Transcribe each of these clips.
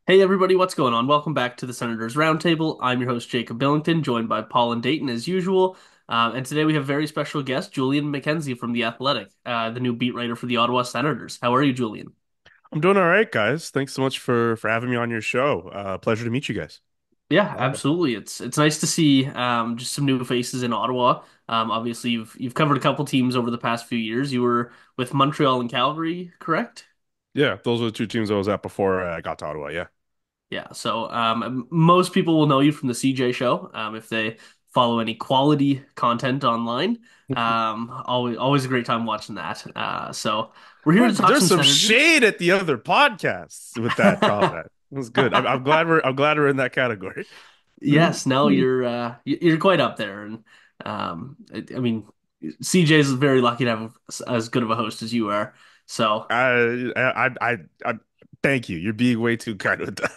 Hey everybody, what's going on? Welcome back to the Senators Roundtable. I'm your host Jacob Billington, joined by Paul and Dayton as usual. And today we have very special guest Julian McKenzie from The Athletic, the new beat writer for the Ottawa Senators. How are you, Julian? I'm doing all right, guys. Thanks so much for having me on your show. Pleasure to meet you guys. Yeah, absolutely. It's nice to see just some new faces in Ottawa. Obviously you've covered a couple teams over the past few years. You were with Montreal and Calgary, correct? Yeah, those are the two teams I was at before I got to Ottawa. Yeah. Yeah, so most people will know you from the CJ show if they follow any quality content online. Always a great time watching that. So we're here to talk There's some some Senators. shade at the other podcasts with that comment. It was good. I'm glad we're in that category. Yes, no, you're quite up there, and I mean CJ is very lucky to have as good of a host as you are. So I thank you. You're being way too kind with that.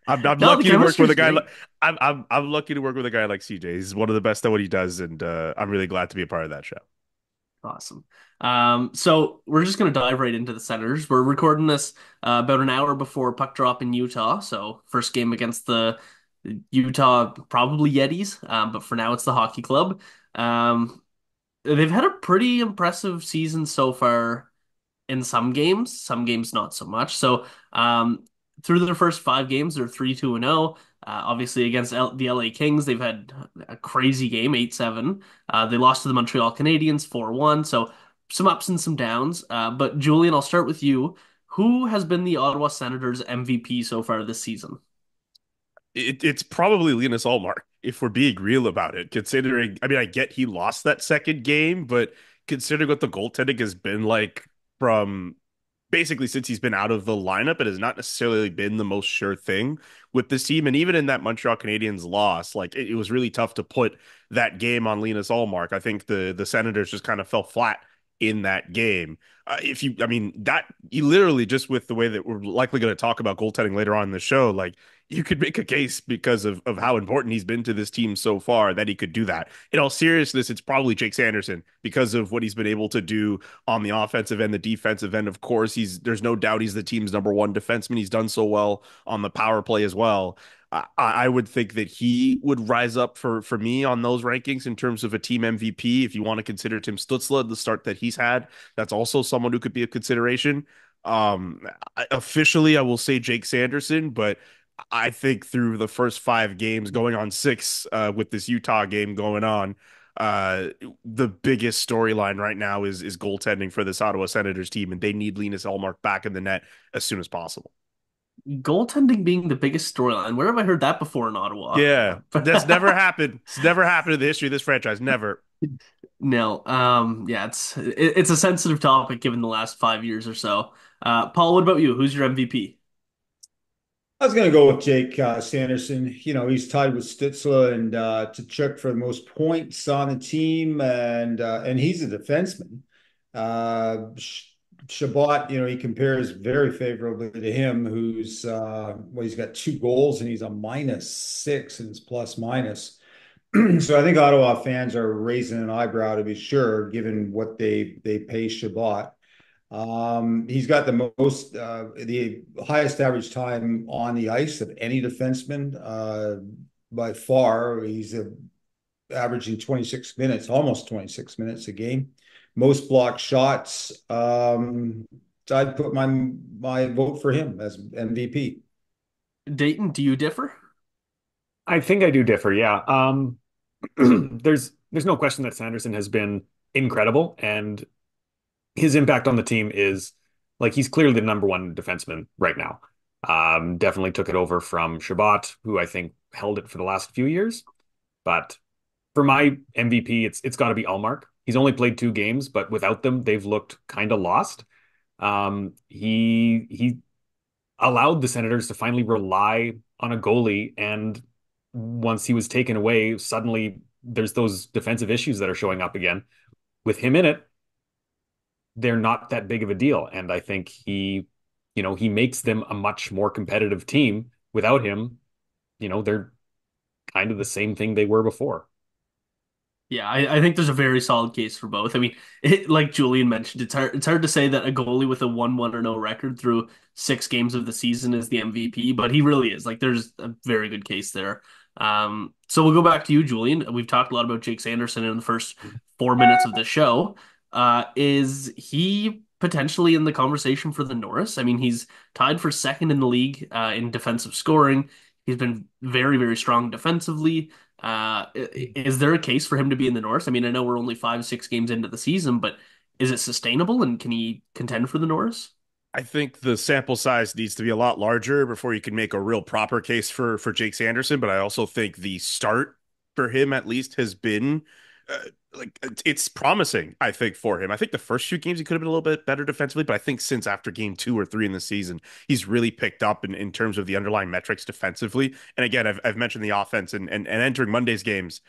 I'm no, the lucky to work with a chemistry's guy great. like I'm lucky to work with a guy like CJ. He's one of the best at what he does, and I'm really glad to be a part of that show. Awesome. So we're just gonna dive right into the Senators. We're recording this about an hour before puck drop in Utah. So first game against the Utah, probably Yetis, but for now it's the hockey club. They've had a pretty impressive season so far in some games not so much. So through their first five games, they're 3-2-0. Obviously, against the LA Kings, they've had a crazy game, 8-7. They lost to the Montreal Canadiens 4-1. So some ups and some downs. But Julian, I'll start with you. Who has been the Ottawa Senators MVP so far this season? It's probably Linus Ullmark, if we're being real about it, considering, I mean, I get he lost that second game, but considering what the goaltending has been like from basically since he's been out of the lineup, it has not necessarily been the most sure thing with this team. And even in that Montreal Canadiens loss, like it was really tough to put that game on Linus Ullmark. I think the Senators just kind of fell flat in that game. If you, I mean, that you literally just with the way that we're likely going to talk about goaltending later on in the show, like you could make a case because of how important he's been to this team so far that he could do that. In all seriousness, it's probably Jake Sanderson because of what he's been able to do on the offensive end, the defensive end. Of course, there's no doubt he's the team's number one defenseman. He's done so well on the power play as well. I would think that he would rise up for me on those rankings in terms of a team MVP. If you want to consider Tim Stützle, the start that he's had, that's also someone who could be a consideration. Officially, I will say Jake Sanderson, but I think through the first five games, going on six with this Utah game going on, uh, the biggest storyline right now is goaltending for this Ottawa Senators team, and they need Linus Ullmark back in the net as soon as possible. Goaltending being the biggest storyline. Where have I heard that before in Ottawa? Yeah, that's never happened. It's never happened in the history of this franchise. Never. No, yeah, it's a sensitive topic given the last 5 years or so. Paul, what about you? Who's your MVP? I was going to go with Jake Sanderson. He's tied with Stützle and Tkachuk for the most points on the team, and he's a defenseman. Shabbat, he compares very favorably to him, who's he's got two goals and he's a -6 in his plus minus. So I think Ottawa fans are raising an eyebrow to be sure, given what they pay Shabbat. He's got the highest average time on the ice of any defenseman by far. He's averaging 26 minutes, almost 26 minutes a game. Most blocked shots. I'd put my vote for him as MVP. Dayton, do you differ? I think I do differ, yeah. There's no question that Sanderson has been incredible, and his impact on the team is like he's clearly the number one defenseman right now. Definitely took it over from Shabbat, who I think held it for the last few years. But for my MVP, it's got to be Allmark. He's only played two games, but without them, they've looked kind of lost. He allowed the Senators to finally rely on a goalie, and once he was taken away, suddenly there's those defensive issues that are showing up again. With him in it, they're not that big of a deal. And I think he makes them a much more competitive team. Without him, they're kind of the same thing they were before. Yeah, I think there's a very solid case for both. I mean, like Julian mentioned, it's hard to say that a goalie with a 1-1 or no record through 6 games of the season is the MVP, but he really is. Like, there's a very good case there. So we'll go back to you, Julian. We've talked a lot about Jake Sanderson in the first 4 minutes of the show. Is he potentially in the conversation for the Norris? I mean, he's tied for second in the league in defensive scoring. He's been very, very strong defensively. Is there a case for him to be in the North? I mean, I know we're only 5, 6 games into the season, but is it sustainable and can he contend for the North? I think the sample size needs to be a lot larger before you can make a real proper case for Jake Sanderson. But I also think the start for him at least has been uh, it's promising. I think for him, I think the first few games he could have been a little bit better defensively, but I think since after game 2 or 3 in the season, he's really picked up in terms of the underlying metrics defensively. And again, I've mentioned the offense and entering Monday's games,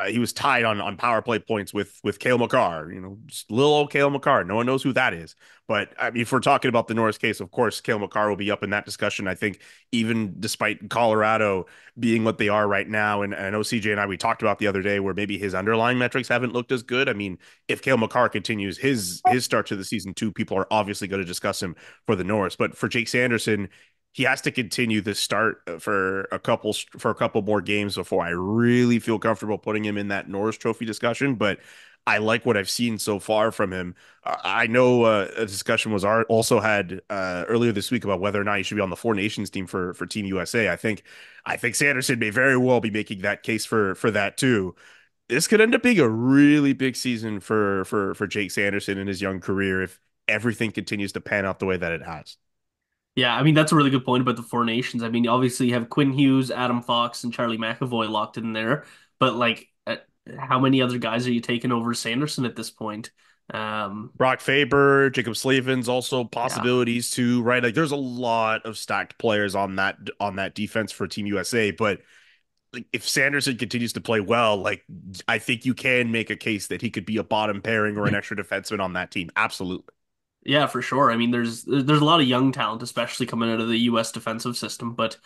he was tied on power play points with Cale Makar. You know, just little old Cale Makar. No one knows who that is. But I mean, if we're talking about the Norris case, of course, Cale Makar will be up in that discussion. I think even despite Colorado being what they are right now, and I know CJ and I we talked about the other day where maybe his underlying metrics haven't looked as good. I mean, if Cale Makar continues his start to the season too, people are obviously going to discuss him for the Norris. But for Jake Sanderson, he has to continue this start for a couple more games before I really feel comfortable putting him in that Norris Trophy discussion. But I like what I've seen so far from him. I know a discussion was also had earlier this week about whether or not he should be on the Four Nations team for Team USA. I think Sanderson may very well be making that case for that too. This could end up being a really big season for Jake Sanderson in his young career if everything continues to pan out the way that it has. Yeah, I mean, that's a really good point about the Four Nations. I mean, obviously you have Quinn Hughes, Adam Fox, and Charlie McAvoy locked in there, but like, how many other guys are you taking over Sanderson at this point? Um, Brock Faber, Jacob Slavin's also yeah. possibilities too, right? Like there's a lot of stacked players on that defense for Team USA, but like if Sanderson continues to play well, like I think you can make a case that he could be a bottom pairing or an extra defenseman on that team. Absolutely. Yeah, for sure. I mean, there's a lot of young talent, especially coming out of the U.S. defensive system, but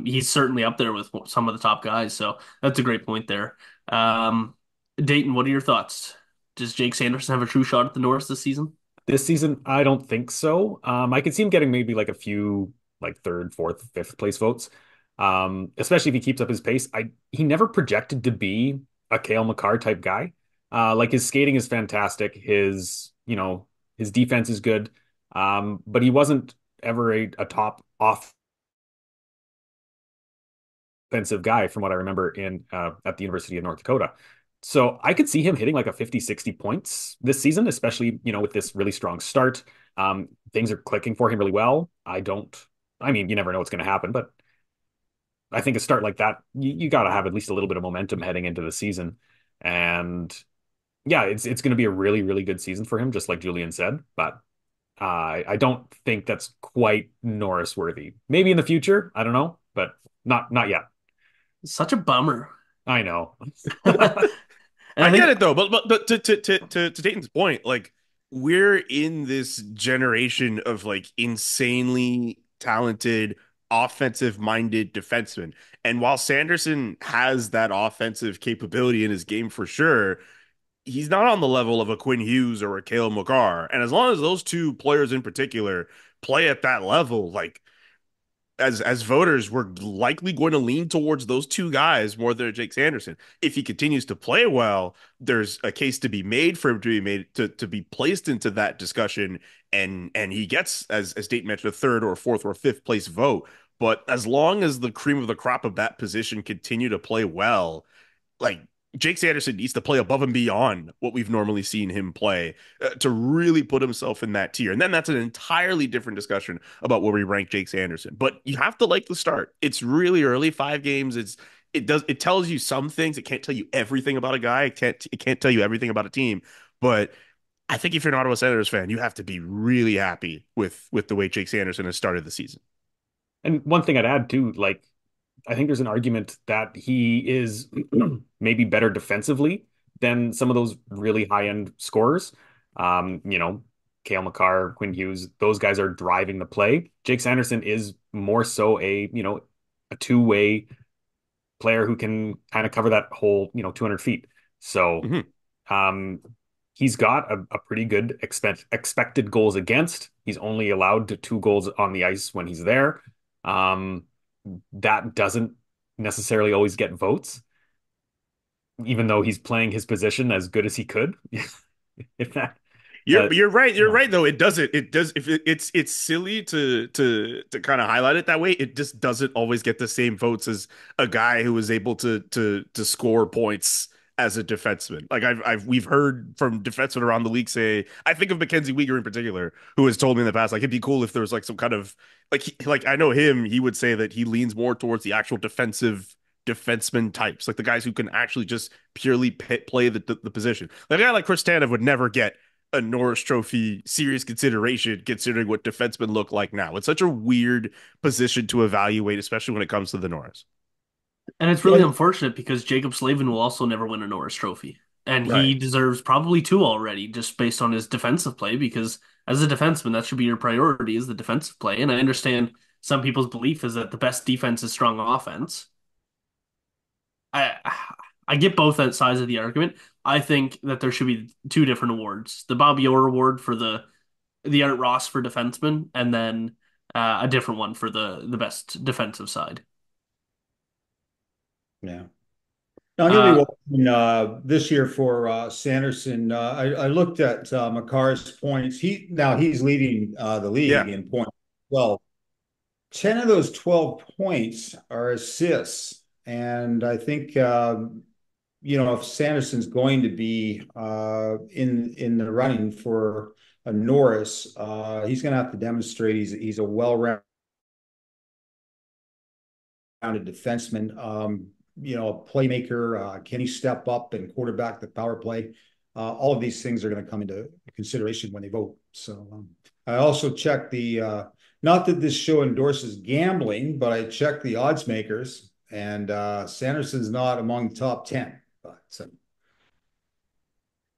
he's certainly up there with some of the top guys. So that's a great point there. Um, Dayton, what are your thoughts? Does Jake Sanderson have a true shot at the Norris this season? This season, I don't think so. I could see him getting maybe like a few like third, fourth, fifth place votes. Especially if he keeps up his pace. He never projected to be a Cale Makar type guy. Like his skating is fantastic. His defense is good. But he wasn't ever a top offensive guy from what I remember in at the University of North Dakota. So I could see him hitting like a 50, 60 points this season, especially, with this really strong start. Things are clicking for him really well. I mean, you never know what's going to happen, but I think a start like that, you got to have at least a little bit of momentum heading into the season. And yeah, it's going to be a really, really good season for him, just like Julian said. But I don't think that's quite Norris worthy. Maybe in the future, I don't know, but not yet. Such a bummer. I know. And I I get think it though, but to Dayton's point, like we're in this generation of like insanely talented offensive minded defensemen. And while Sanderson has that offensive capability in his game for sure, he's not on the level of a Quinn Hughes or a Cale Makar. And as long as those two players in particular play at that level, like as voters, we're likely going to lean towards those two guys more than Jake Sanderson. If he continues to play well, there's a case to be made for him to be made to be placed into that discussion, and he gets, as Dayton mentioned, a third or fourth or fifth place vote. But as long as the cream of the crop of that position continue to play well, like Jake Sanderson needs to play above and beyond what we've normally seen him play to really put himself in that tier. And then that's an entirely different discussion about where we rank Jake Sanderson. But you have to like the start. It's really early, 5 games. It tells you some things. It can't tell you everything about a guy. It can't tell you everything about a team. But I think if you're an Ottawa Senators fan, you have to be really happy with the way Jake Sanderson has started the season. And one thing I'd add too, like I think there's an argument that he is maybe better defensively than some of those really high end scorers. Um, you know, Cale Makar, Quinn Hughes, those guys are driving the play. Jake Sanderson is more so a two-way player who can kind of cover that whole, 200 feet. So Mhm. um, he's got a pretty good expected goals against. He's only allowed to 2 goals on the ice when he's there. Um, that doesn't necessarily always get votes, even though he's playing his position as good as he could. If that, You're that, you're right. You're yeah. right though. It doesn't. It does. If it's silly to kind of highlight it that way. It just doesn't always get the same votes as a guy who was able to score points as a defenseman. Like we've heard from defensemen around the league say. I think of Mackenzie Weegar in particular, who has told me in the past like it'd be cool if there was like some kind of like I know him. He would say that he leans more towards the actual defenseman types, like the guys who can actually just purely play the position. Like a guy like Chris Tanev would never get a Norris Trophy serious consideration considering what defensemen look like now. It's such a weird position to evaluate, especially when it comes to the Norris. And it's really Yeah, unfortunate because Jacob Slavin will also never win a Norris Trophy. And he Right. deserves probably two already, just based on his defensive play, because as a defenseman, that should be your priority is the defensive play. And I understand some people's belief is that the best defense is strong offense. I I get both sides of the argument. I think that there should be two different awards: the Bobby Orr Award for the Art Ross for defenseman, and then a different one for the best defensive side. yeah. Now, he'll be Uh, watching this year for Sanderson. I looked at Makar's points. He's leading the Yeah. league in points. Well, 10 of those 12 points are assists. And I think if Sanderson's going to be in the running for a Norris, he's going to have to demonstrate he's a well-rounded defenseman. A playmaker. Can he step up and quarterback the power play? All of these things are going to come into consideration when they vote. So I also checked not that this show endorses gambling, but I checked the odds makers, and Sanderson's not among the top 10. But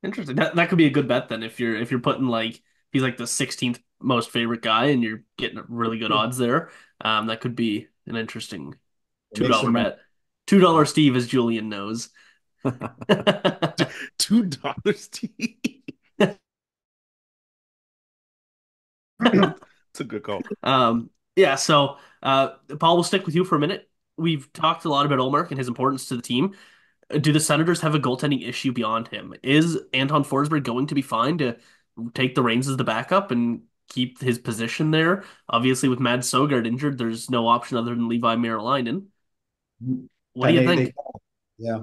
Interesting. That could be a good bet then if you're putting like he's like the 16th most favorite guy and you're getting really good odds there. That could be an interesting we'll two make dollar some money. bet. $2 Yeah. Steve, as Julian knows. $2. It's a good call. Yeah, so Paul, we'll stick with you for a minute. We've talked a lot about Olmark and his importance to the team. Do the Senators have a goaltending issue beyond him? Is Anton Forsberg going to be fine to take the reins as the backup and keep his position there? Obviously, with Mad Sogard injured, there's no option other than Levi Merilainen. What do And you they think? yeah.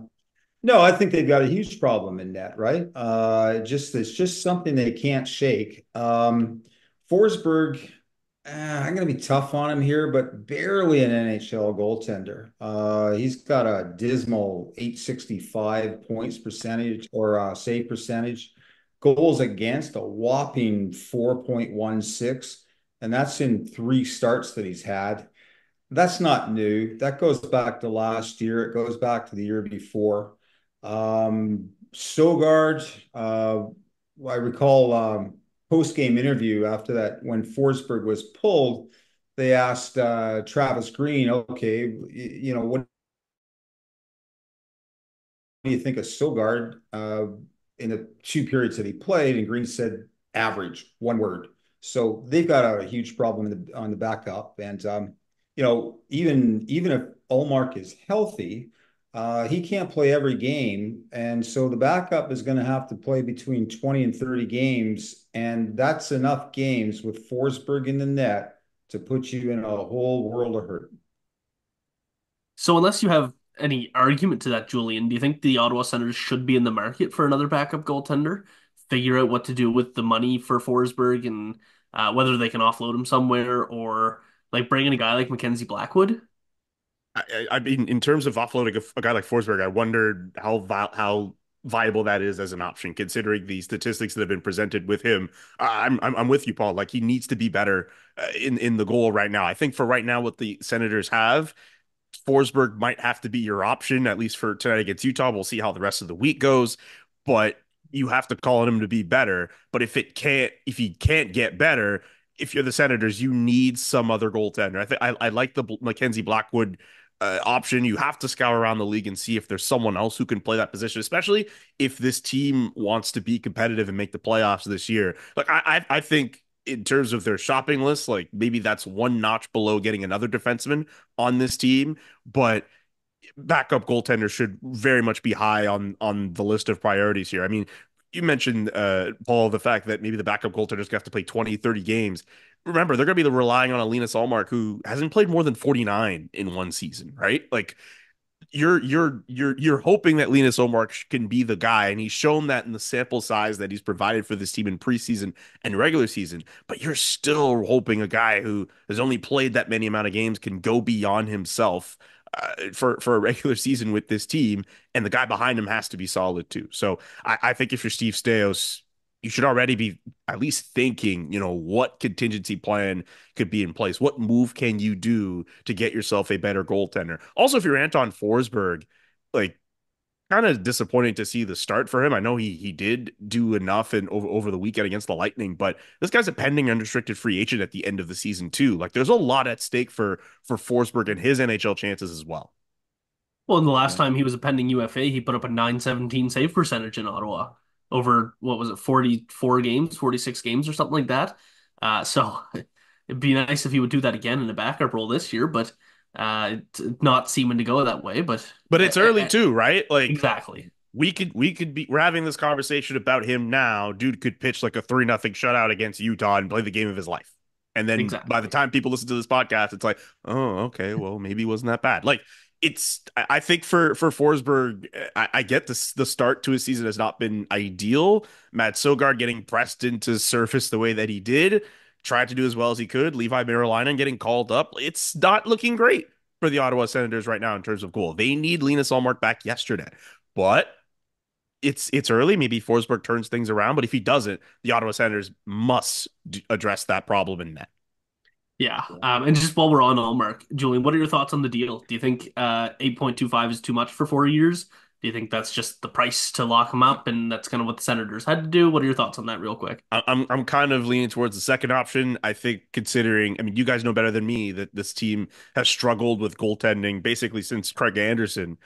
No, I think they've got a huge problem in net, right? It's just something they can't shake. Forsberg, I'm going to be tough on him here, but barely an NHL goaltender. He's got a dismal 865 points percentage or save percentage, goals against a whopping 4.16, and that's in 3 starts that he's had. That's not new. That goes back to last year. It goes back to the year before. Sogard, I recall post-game interview after that when Forsberg was pulled, they asked Travis Green, okay, what do you think of Sogard in the 2 periods that he played? And Green said, average, one word. So they've got a huge problem on the backup. And, even if Ullmark is healthy, he can't play every game. And so the backup is going to have to play between 20 and 30 games. And that's enough games with Forsberg in the net to put you in a whole world of hurt. So, unless you have any argument to that, Julian, do you think the Ottawa Senators should be in the market for another backup goaltender? Figure out what to do with the money for Forsberg and whether they can offload him somewhere or like bring in a guy like Mackenzie Blackwood? I mean, in terms of offloading a guy like Forsberg, I wondered how viable that is as an option, considering the statistics that have been presented with him. I'm with you, Paul. Like he needs to be better in the goal right now. I think for right now, what the Senators have, Forsberg might have to be your option at least for tonight against Utah. We'll see how the rest of the week goes, but you have to call on him to be better. But if he can't get better, if you're the Senators, you need some other goaltender. I think I like the Mackenzie Blackwood option. You have to scout around the league and see if there's someone else who can play that position, especially if this team wants to be competitive and make the playoffs this year. Like I think in terms of their shopping list, like maybe that's one notch below getting another defenseman on this team, but backup goaltender should very much be high on the list of priorities here. I mean, you mentioned Paul, the fact that maybe the backup goaltenders have to play 20, 30 games. Remember, they're going to be relying on a Linus Ullmark who hasn't played more than 49 in one season, right? Like you're hoping that Linus Ullmark can be the guy, and he's shown that in the sample size that he's provided for this team in preseason and regular season. But you're still hoping a guy who has only played that many amount of games can go beyond himself for a regular season with this team, and the guy behind him has to be solid too. So I think if you're Steve Stais, you should already be at least thinking, what contingency plan could be in place. What move can you do to get yourself a better goaltender? Also, if you're Anton Forsberg, like kind of disappointing to see the start for him. I know he did do enough and over the weekend against the Lightning, but this guy's a pending unrestricted free agent at the end of the season too. Like there's a lot at stake for Forsberg and his NHL chances as well. Well, in the last Yeah. time he was a pending UFA, he put up a 917 save percentage in Ottawa over what was it, 44 games, 46 games or something like that. So it'd be nice if he would do that again in a backup role this year, but it's not seeming to go that way. But But uh, it's uh, early uh, too, right? Like exactly, we're having this conversation about him now. Dude could pitch like a 3-0 shutout against Utah and play the game of his life. And then by the exactly. time people listen to this podcast, it's like, oh, okay, well, maybe it wasn't that bad. Like I think for Forsberg, I get this, the start to his season has not been ideal. Matt Sogard getting pressed into surface the way that he did, tried to do as well as he could. Levi Merilainen getting called up. It's not looking great for the Ottawa Senators right now in terms of goal. They need Linus Ullmark back yesterday. But it's early. Maybe Forsberg turns things around, but if he doesn't, the Ottawa Senators must address that problem in net. Yeah. And just while we're on Allmark, Julian, what are your thoughts on the deal? Do you think 8.25 is too much for 4 years? Do you think that's just the price to lock him up, and that's kind of what the Senators had to do? What are your thoughts on that, real quick? I'm kind of leaning towards the second option. I think considering, I mean, you guys know better than me that this team has struggled with goaltending basically since Craig Anderson,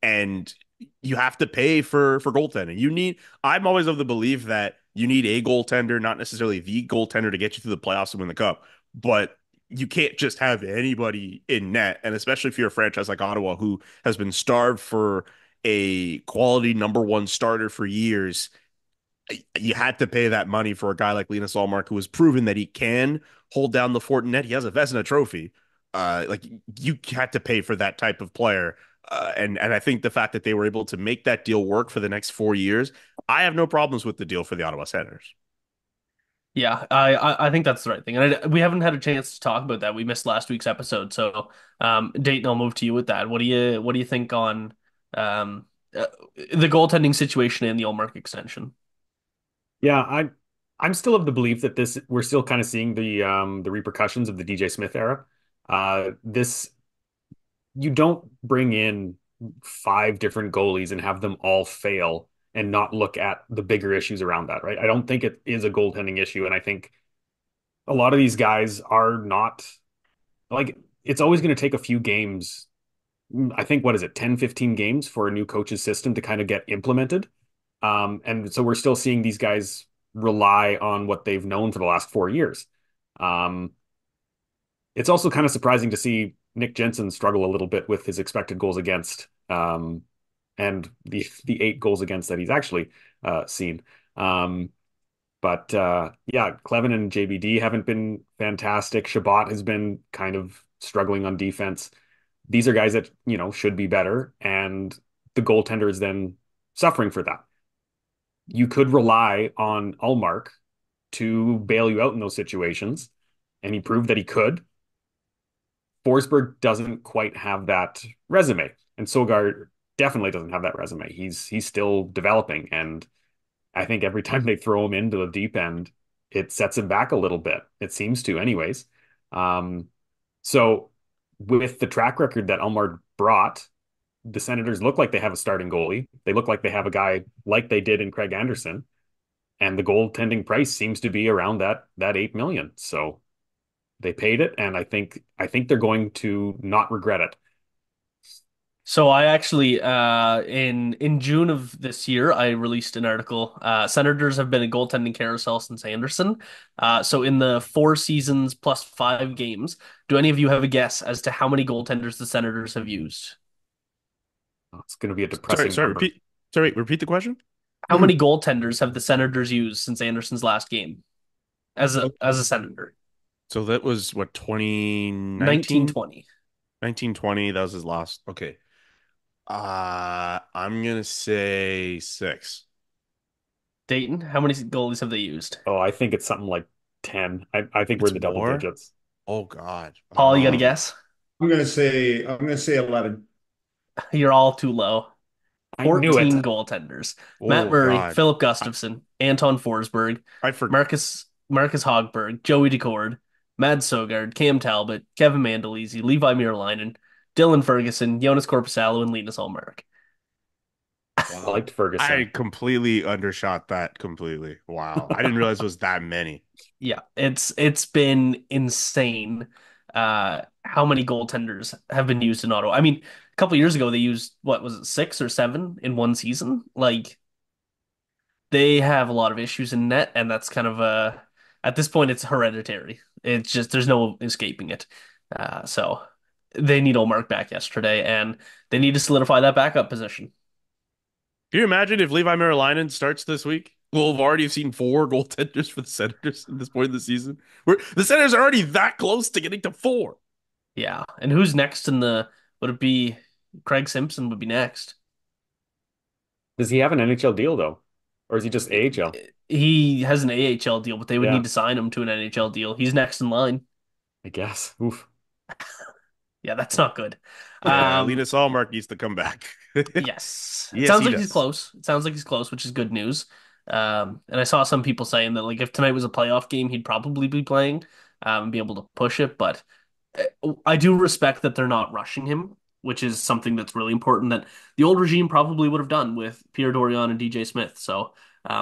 and you have to pay for goaltending. I'm always of the belief that you need a goaltender, not necessarily the goaltender to get you through the playoffs and win the cup, but you can't just have anybody in net, and especially if you're a franchise like Ottawa who has been starved for a quality number one starter for years. You had to pay that money for a guy like Linus Ullmark, who has proven that he can hold down the fort in net. He has a Vezina trophy. Like you had to pay for that type of player. And I think the fact that they were able to make that deal work for the next 4 years, I have no problems with the deal for the Ottawa Senators. Yeah, I think that's the right thing. And we haven't had a chance to talk about that. We missed last week's episode. So, Dayton, I'll move to you with that. What do you think on um, the goaltending situation and the Allmark extension? Yeah, I'm still of the belief that this we're still kind of seeing the repercussions of the DJ Smith era. This you don't bring in five different goalies and have them all fail and not look at the bigger issues around that, right? I don't think it is a goaltending issue, and I think a lot of these guys are not like it's always going to take a few games. I think what is it, 10, 15 games for a new coach's system to kind of get implemented. And so we're still seeing these guys rely on what they've known for the last 4 years. Um, it's also kind of surprising to see Nick Jensen struggle a little bit with his expected goals against, and the 8 goals against that he's actually seen. Um, but yeah, Clevin and JBD haven't been fantastic. Shabbat has been kind of struggling on defense. These are guys that, should be better, and the goaltender is then suffering for that. You could rely on Ullmark to bail you out in those situations, and he proved that he could. Forsberg doesn't quite have that resume, and Sogard definitely doesn't have that resume. He's still developing, and I think every time they throw him into the deep end, it sets him back a little bit. It seems to, anyways. Um, so with the track record that Ullmark brought, the Senators look like they have a starting goalie. They look like they have a guy like they did in Craig Anderson, and the goaltending price seems to be around that 8 million. So they paid it, and I think they're going to not regret it. So I actually in June of this year I released an article. Senators have been a goaltending carousel since Anderson. So in the 4 seasons plus 5 games, do any of you have a guess as to how many goaltenders the Senators have used? Oh, it's going to be a Sorry, depressing sorry, number. repeat. Sorry, repeat the question. How many goaltenders have the Senators used since Anderson's last game as a Senator? So that was what, 2019, 1920. 1920. That was his last. Okay. I'm gonna say six. Dayton, how many goalies have they used? Oh, I think it's something like 10. I think we're in It's the double more. digits. Oh God. Paul, you got a guess? I'm gonna say 11. You're all too low. I knew it. 14 goaltenders. Matt Oh Murray, God. Philip I Gustafson, Anton Forsberg, I for Marcus Hogberg, Joey Decord, Mads Sogard, Cam Talbot, Kevin Mandolese, Levi Mierleinen, Dylan Ferguson, Jonas Korpisalo, and Linus Ullmark. I liked Wow. I Ferguson. completely undershot that completely. Wow. I didn't realize it was that many. Yeah, it's been insane how many goaltenders have been used in Ottawa. I mean, a couple years ago they used what was it, 6 or 7 in 1 season? Like they have a lot of issues in net, and that's kind of at this point it's hereditary. It's just there's no escaping it. So they need Olmark back yesterday, and they need to solidify that backup position. Can you imagine if Levi Merilainen starts this week? We'll have already seen four goaltenders for the Senators at this point in the season. The Senators are already that close to getting to four. Yeah, and who's next in the? Would it be Craig Simpson would be next? Does he have an NHL deal though? Or is he just AHL? He has an AHL deal, but they would need Yeah, to sign him to an NHL deal. He's next in line. I guess. Oof. Yeah, that's not good. Yeah, Um, Linus Ullmark needs to come back. yes, it Yes, sounds he like he's does. close. It sounds like he's close, which is good news. And I saw some people saying that like if tonight was a playoff game, he'd probably be playing and be able to push it. But I do respect that they're not rushing him, which is something that's really important that the old regime probably would have done with Pierre Dorion and DJ Smith. So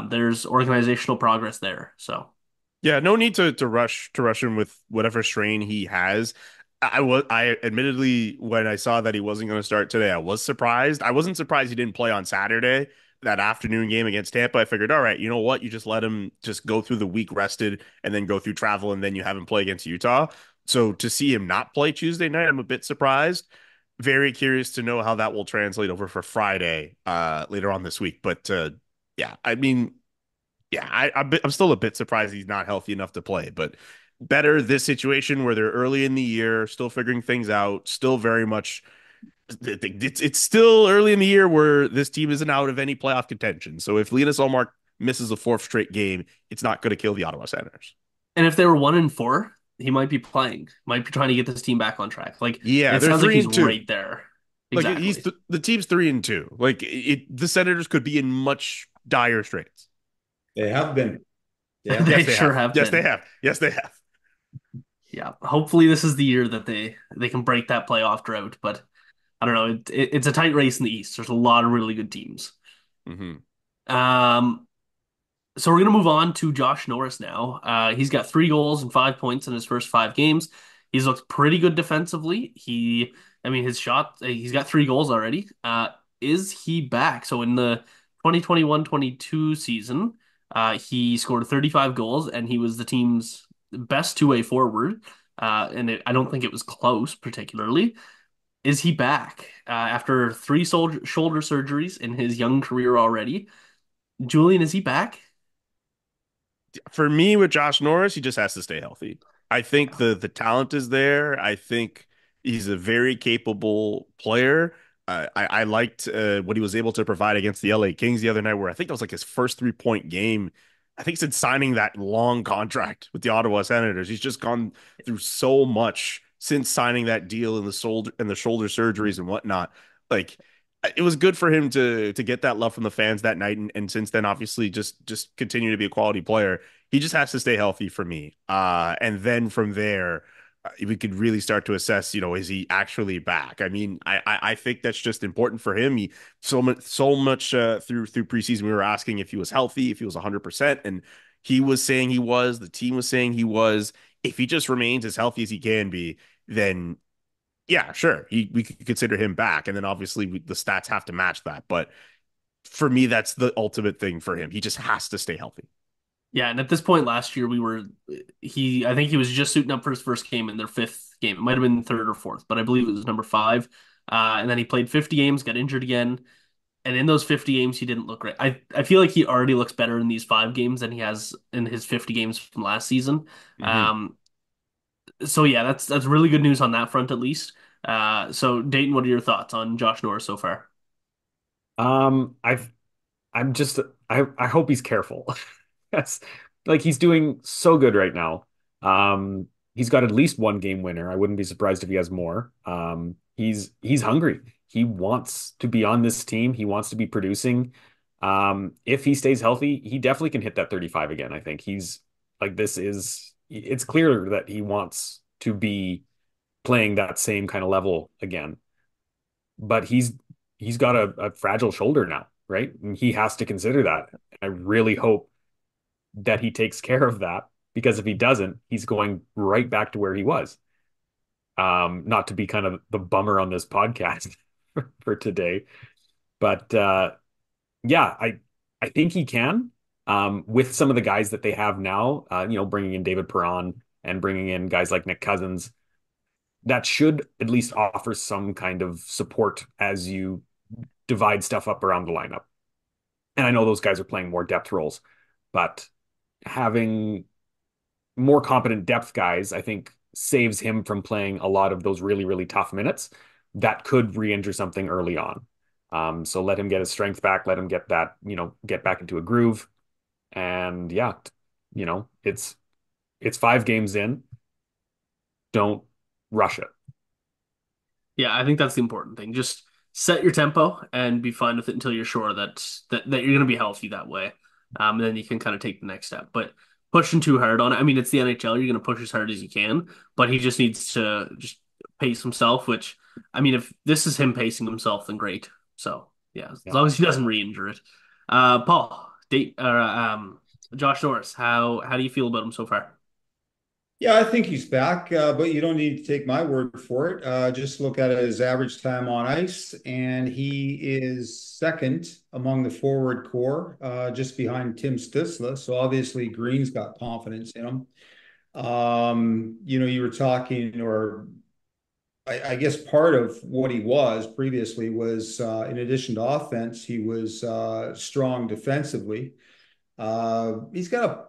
there's organizational progress there. So. Yeah, no need to rush him with whatever strain he has. I admittedly when I saw that he wasn't going to start today, I was surprised. I wasn't surprised he didn't play on Saturday, that afternoon game against Tampa. I figured, all right, you know what? You just let him just go through the week rested and then go through travel and then you have him play against Utah. So to see him not play Tuesday night, I'm a bit surprised. Very curious to know how that will translate over for Friday later on this week. But yeah, I mean, yeah, I'm still a bit surprised he's not healthy enough to play, but better this situation where they're early in the year, still figuring things out, still very much it's still early in the year where this team isn't out of any playoff contention. So if Linus Ullmark misses a fourth straight game, it's not going to kill the Ottawa Senators. And if they were 1-4, he might be playing, might be trying to get this team back on track. Like Yeah, it they're sounds like three he's and two. right there. Like he's Exactly. the team's 3-2. Like the Senators could be in much dire straits. They have been. Yeah. Yes, They they sure have. have Yes, they been. have. Yes, they have. Yeah. Hopefully this is the year that they can break that playoff drought. But I don't know. It's a tight race in the East. There's a lot of really good teams. Hmm. Um, So we're gonna move on to Josh Norris now. He's got 3 goals and 5 points in his first 5 games. He's looked pretty good defensively. I mean, his shot, he's got 3 goals already. Is he back? So in the 2021-22 season, he scored 35 goals and he was the team's best two-way forward. I don't think it was close, particularly. Is he back after 3 shoulder surgeries in his young career already? Julian, is he back? For me with Josh Norris, he just has to stay healthy. I think the talent is there. I think he's a very capable player. I liked what he was able to provide against the LA Kings the other night, where I think that was like his first 3-point game. I think since signing that long contract with the Ottawa Senators, he's just gone through so much since signing that deal and the shoulder surgeries and whatnot. Like it was good for him to get that love from the fans that night, and since then, obviously, just continue to be a quality player. He just has to stay healthy for me. And then from there, we could really start to assess, is he actually back? I mean, I think that's just important for him. He so much through preseason, we were asking if he was healthy, if he was 100%, and he was saying he was. The team was saying he was. If he just remains as healthy as he can be, then Yeah, sure. We could consider him back, and then obviously the stats have to match that. But for me, that's the ultimate thing for him. He just has to stay healthy. Yeah, and at this point last year, I think he was just suiting up for his first game in their fifth game. It might have been third or fourth, but I believe it was number five. And then he played 50 games, got injured again. And in those 50 games, he didn't look great. I feel like he already looks better in these five games than he has in his 50 games from last season. Hmm. Um, so yeah, that's really good news on that front at least. So Dayton, what are your thoughts on Josh Norris so far? I've I'm just I hope he's careful. That's like he's doing so good right now. He's got at least one game winner. I wouldn't be surprised if he has more. He's hungry. He wants to be on this team. He wants to be producing. If he stays healthy, he definitely can hit that 35 again. I think he's like it's clear that he wants to be playing that same kind of level again. But he's got a fragile shoulder now, right? And he has to consider that. I really hope that he takes care of that because if he doesn't, he's going right back to where he was. Not to be kind of the bummer on this podcast for today, but yeah, I think he can. With some of the guys that they have now, bringing in David Perron and bringing in guys like Nick Cousins, that should at least offer some kind of support as you divide stuff up around the lineup. And I know those guys are playing more depth roles, but having more competent depth guys, I think, saves him from playing a lot of those really, really tough minutes that could re-injure something early on. So let him get his strength back, let him get that, get back into a groove. And yeah, it's 5 games in. Don't rush it. Yeah, I think that's the important thing. Just set your tempo and be fine with it until you're sure that you're going to be healthy that way. And then you can kind of take the next step. But pushing too hard on it, I mean, it's the NHL. You're going to push as hard as you can, but he just needs to just pace himself. Which, I mean, if this is him pacing himself, then great. So yeah, as Yeah. long as he doesn't re-injure it. Paul, Josh Norris, how do you feel about him so far? Yeah, I think he's back, but you don't need to take my word for it. Just look at his average time on ice, and he is second among the forward core, just behind Tim Stützle. So obviously, Green's got confidence in him. You were talking, or I guess part of what he was previously was, in addition to offense, he was strong defensively. He's got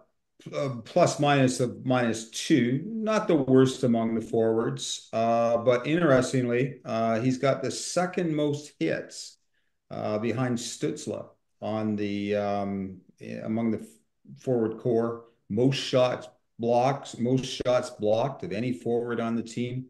a plus minus of -2, not the worst among the forwards. But interestingly, he's got the second most hits behind Stützle on the among the forward core. Most shots blocked of any forward on the team.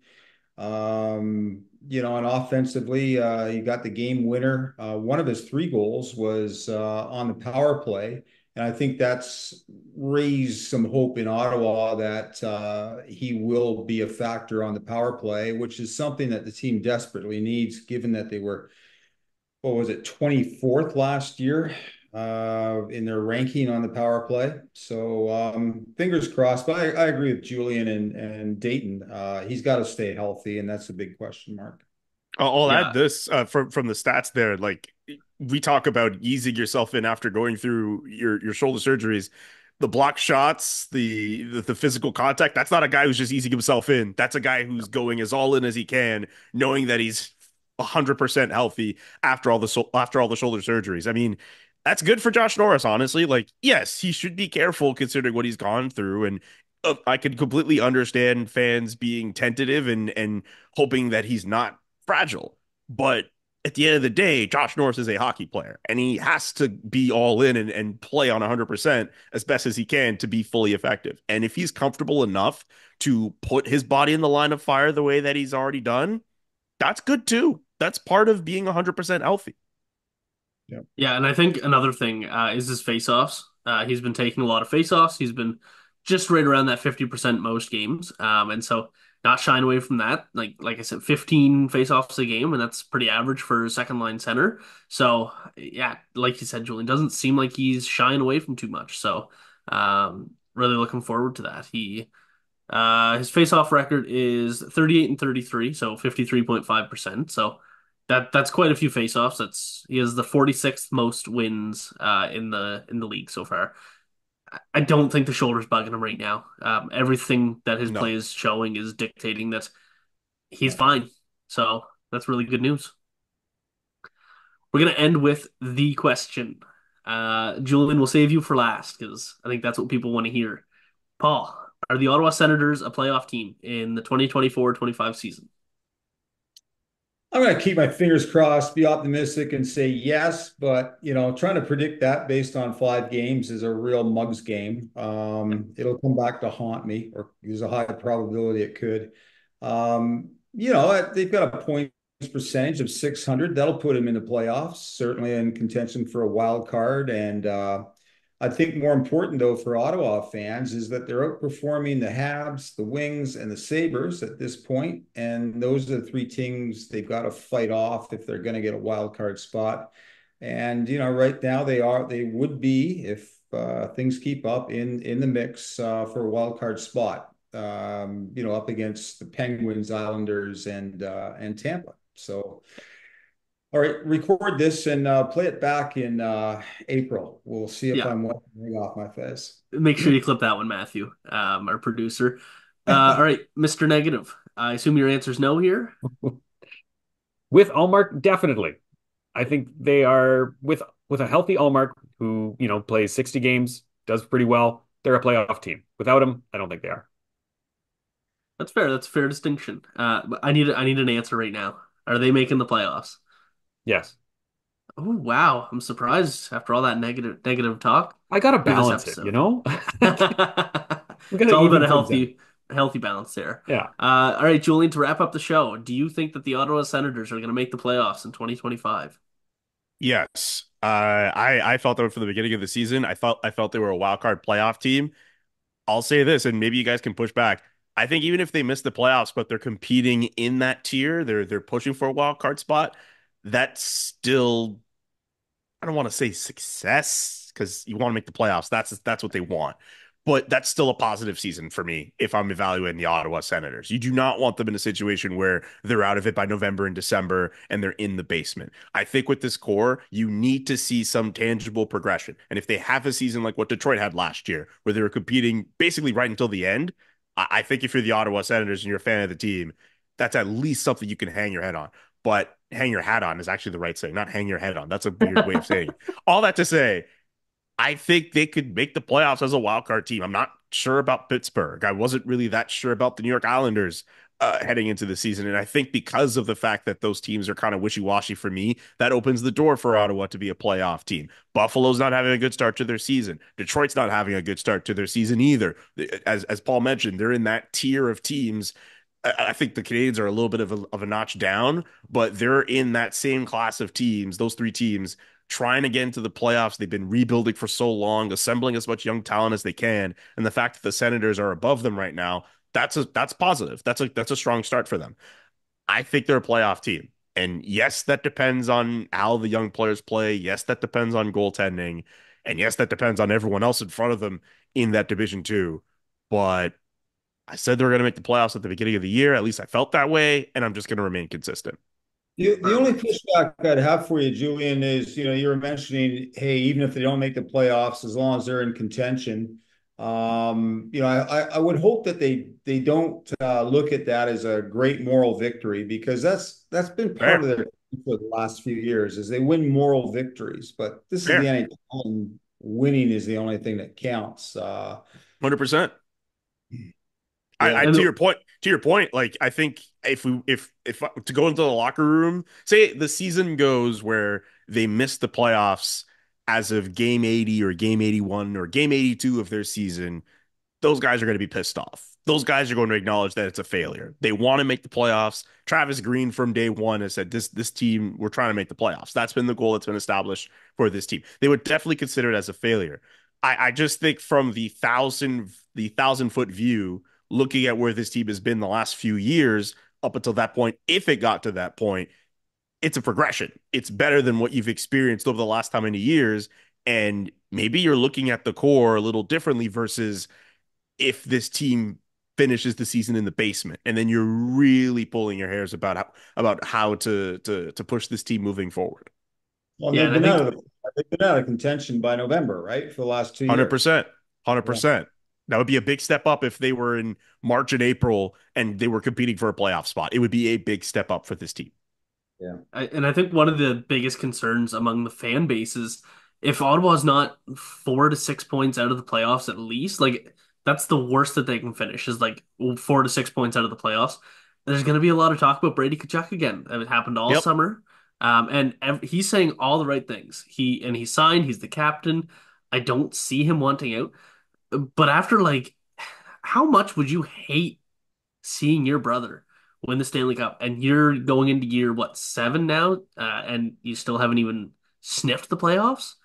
And offensively, he got the game winner. One of his three goals was on the power play. And I think that's raised some hope in Ottawa that he will be a factor on the power play, which is something that the team desperately needs, given that they were, what was it, 24th last year in their ranking on the power play. So fingers crossed. But I agree with Julian and Dayton. He's got to stay healthy, and that's a big question mark. I'll add Yeah, this from the stats there. Like we talk about easing yourself in after going through your shoulder surgeries, the block shots, the physical contact. That's not a guy who's just easing himself in. That's a guy who's going as all in as he can, knowing that he's 100% healthy after all the shoulder surgeries. I mean, that's good for Josh Norris, honestly. Like, yes, he should be careful considering what he's gone through, and I could completely understand fans being tentative and hoping that he's not fragile. But at the end of the day, Josh Norris is a hockey player and he has to be all in and play on 100% as best as he can to be fully effective. And if he's comfortable enough to put his body in the line of fire the way that he's already done, that's good too. That's part of being 100% healthy. Yeah. yeah, and I think another thing is his face-offs. He's been taking a lot of face-offs. He's been just right around that 50% most games, and so not shying away from that. Like I said, 15 face-offs a game, and that's pretty average for a second line center. So yeah, like you said, Julian, doesn't seem like he's shying away from too much. So really looking forward to that. His face-off record is 38 and 33, so 53.5%. So that's quite a few face-offs. That's he has the 46th most wins in the league so far. I don't think the shoulder's bugging him right now. Everything that his play No. is showing is dictating that he's fine. So that's really good news. We're gonna end with the question. Julian, we'll save you for last because I think that's what people want to hear. Paul, are the Ottawa Senators a playoff team in the 2024-25 season? I'm going to keep my fingers crossed, be optimistic, and say yes. But trying to predict that based on 5 games is a real mug's game. It'll come back to haunt me, or there's a high probability it could. They've got a points percentage of 600. That'll put them in the playoffs, certainly in contention for a wild card. And I think more important, though, for Ottawa fans is that they're outperforming the Habs, the Wings, and the Sabres at this point. And those are the 3 teams they've got to fight off if they're going to get a wild card spot. And right now they would be if things keep up in the mix for a wild card spot. Up against the Penguins, Islanders, and Tampa. So. All right, record this and play it back in April. We'll see if Yeah, I'm wiping off my face. make sure you clip that one, Matthew, our producer. All right, Mr. Negative. I assume your answer is no here. With Allmark, definitely. I think they are with a healthy Allmark who, plays 60 games, does pretty well. They're a playoff team. Without him, I don't think they are. That's fair. That's a fair distinction. But I need an answer right now. Are they making the playoffs? Yes. Oh wow, I'm surprised after all that negative talk I gotta for this balance it, episode. We It's gotta all about even things out. a healthy balance there. Yeah. All right, Julian, to wrap up the show, do you think that the Ottawa Senators are going to make the playoffs in 2025? Yes. I felt that from the beginning of the season. I felt they were a wild card playoff team. I'll say this, and maybe you guys can push back. I think even if they miss the playoffs, but they're competing in that tier, they're pushing for a wild card spot. That's still, I don't want to say success because you want to make the playoffs. That's what they want. But that's still a positive season for me if I'm evaluating the Ottawa Senators. You do not want them in a situation where they're out of it by November and December and they're in the basement. I think with this core, you need to see some tangible progression. And if they have a season like what Detroit had last year, where they were competing basically right until the end, I think if you're the Ottawa Senators and you're a fan of the team, that's at least something you can hang your head on. But hang your hat on is actually the right saying, not hang your head on. That's a weird way of saying it. All that to say, I think they could make the playoffs as a wild card team. I'm not sure about Pittsburgh. I wasn't really that sure about the New York Islanders heading into the season. And I think because of the fact that those teams are kind of wishy-washy for me, that opens the door for Ottawa to be a playoff team. Buffalo's not having a good start to their season. Detroit's not having a good start to their season either. As Paul mentioned, they're in that tier of teams. I think the Canadians are a little bit of a notch down, but they're in that same class of teams, those 3 teams, trying to get into the playoffs. They've been rebuilding for so long, assembling as much young talent as they can. And the fact that the Senators are above them right now, that's positive. That's a strong start for them. I think they're a playoff team. And yes, that depends on how the young players play. Yes, that depends on goaltending. And yes, that depends on everyone else in front of them in that division too. But I said they were going to make the playoffs at the beginning of the year. At least I felt that way, and I'm just going to remain consistent. The only Perfect. pushback I'd have for you, Julian, is you were mentioning, hey, even if they don't make the playoffs, as long as they're in contention, I would hope that they don't look at that as a great moral victory because that's been part Fair, of their for the last few years is they win moral victories, but this is the fair, NHL and winning is the only thing that counts. 100%. I Yeah. And to your point, like I think if to go into the locker room, say the season goes where they miss the playoffs as of game 80 or game 81 or game 82 of their season, those guys are going to be pissed off. Those guys are going to acknowledge that it's a failure. They want to make the playoffs. Travis Green from day one has said this team, we're trying to make the playoffs. That's been the goal that's been established for this team. They would definitely consider it as a failure. I just think from the 1,000-foot view, looking at where this team has been the last few years up until that point, if it got to that point, it's a progression. It's better than what you've experienced over the last how many years. And maybe you're looking at the core a little differently versus if this team finishes the season in the basement, and then you're really pulling your hairs about how to push this team moving forward. Well, Yeah, and I think they've been out of contention by November, right? For the last 2 years. 100%. Yeah. 100%. That would be a big step up if they were in March and April and they were competing for a playoff spot. It would be a big step up for this team. Yeah. and I think one of the biggest concerns among the fan base is if Ottawa's not 4 to 6 points out of the playoffs at least, like that's the worst that they can finish is like 4 to 6 points out of the playoffs. There's going to be a lot of talk about Brady Tkachuk again. It happened all Yep. summer, and he's saying all the right things. He signed. He's the captain. I don't see him wanting out. But after like, how much would you hate seeing your brother win the Stanley Cup, and you're going into year what 7 now, and you still haven't even sniffed the playoffs.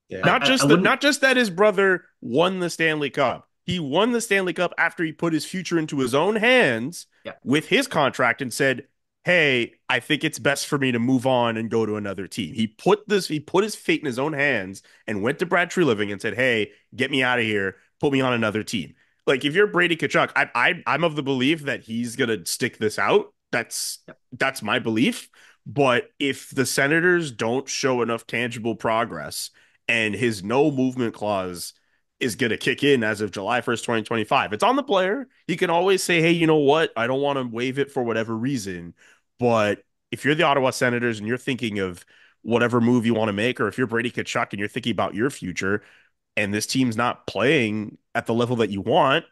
Yeah. I wouldn't. Not just that his brother won the Stanley Cup. He won the Stanley Cup after he put his future into his own hands Yeah, with his contract and said, "Hey, I think it's best for me to move on and go to another team." He put his fate in his own hands and went to Brad Treliving and said, "Hey, get me out of here, put me on another team." Like if you're Brady Tkachuk, I'm of the belief that he's gonna stick this out. That's my belief. But if the Senators don't show enough tangible progress and his no movement clause is going to kick in as of July 1st, 2025. It's on the player. He can always say, hey, you know what? I don't want to waive it for whatever reason. But if you're the Ottawa Senators and you're thinking of whatever move you want to make, or if you're Brady Tkachuk and you're thinking about your future and this team's not playing at the level that you want,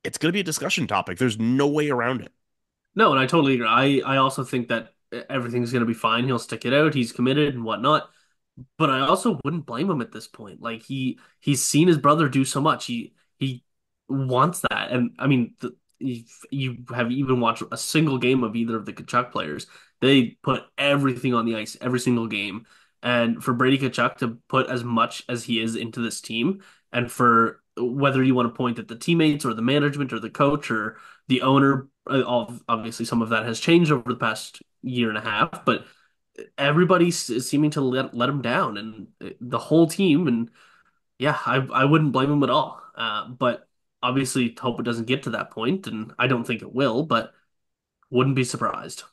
it's going to be a discussion topic. There's no way around it. no, and I totally agree. I also think that everything's going to be fine. He'll stick it out. He's committed and whatnot. But I also wouldn't blame him at this point. Like he's seen his brother do so much. He wants that. And I mean, if you have even watched a single game of either of the Kachuk players, they put everything on the ice every single game. And for Brady Kachuk to put as much as he is into this team, and for whether you want to point at the teammates or the management or the coach or the owner, obviously some of that has changed over the past year and a half, but everybody's seeming to let him down, and the whole team. And yeah, I wouldn't blame him at all. But obviously, hope it doesn't get to that point, and I don't think it will. But wouldn't be surprised.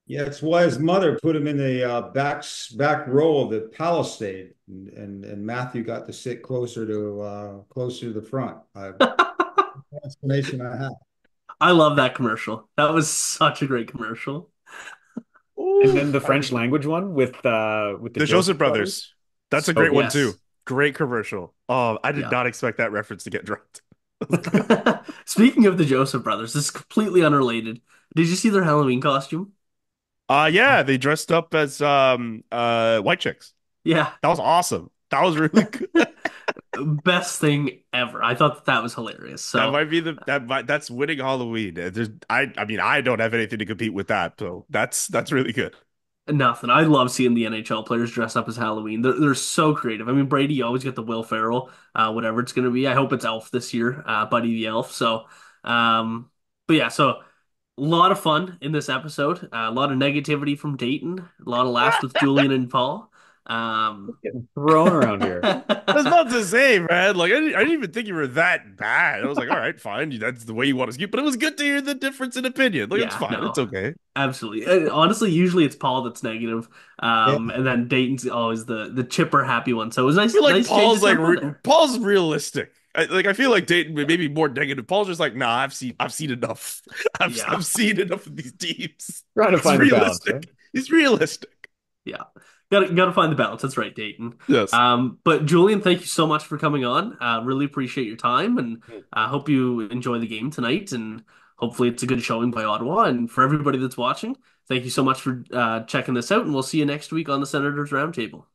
Yeah, it's why his mother put him in the back row of the Palisade, and Matthew got to sit closer to the front. Explanation I have. I love that commercial. That was such a great commercial. And then Ooh, the French language one with the the Joseph Joseph brothers. Brothers. That's a So great one good. too. Yes. Great commercial. Oh, I did Yeah. not expect that reference to get dropped. Speaking of the Joseph brothers, this is completely unrelated. Did you see their Halloween costume? Yeah, they dressed up as white chicks. Yeah. That was awesome. That was really good. Best thing ever. I thought that was hilarious. That So might be that's winning Halloween. I mean I don't have anything to compete with that, so that's really good. nothing. I love seeing the NHL players dress up as Halloween. They're so creative. I mean, Brady, you always get the Will Ferrell, whatever it's going to be. I hope it's Elf this year, Buddy the Elf. So, um, but yeah, so a lot of fun in this episode. A lot of negativity from Dayton. A lot of laughs with Julian and Paul. Um, Getting thrown around here. That's not to say, man. Like I didn't even think you were that bad. I was like, all right, fine. That's the way you want to speak. But it was good to hear the difference in opinion. Like it's yeah, fine. It's no, okay. absolutely. Honestly, usually it's Paul that's negative, Yeah. and then Dayton's always the chipper, happy one. So it was I nice, feel like nice change of tempo there. Paul's realistic. I feel like Dayton maybe more negative. Paul's just like, nah, I've seen enough. Yeah, I've seen enough of these teams. Trying to He's find the balance, right? realistic. He's realistic. yeah. Gotta find the balance. That's right, Dayton. Yes. But Julian, thank you so much for coming on. Really appreciate your time, and I hope you enjoy the game tonight. And hopefully, it's a good showing by Ottawa. And for everybody that's watching, thank you so much for checking this out. And we'll see you next week on the Senators Roundtable.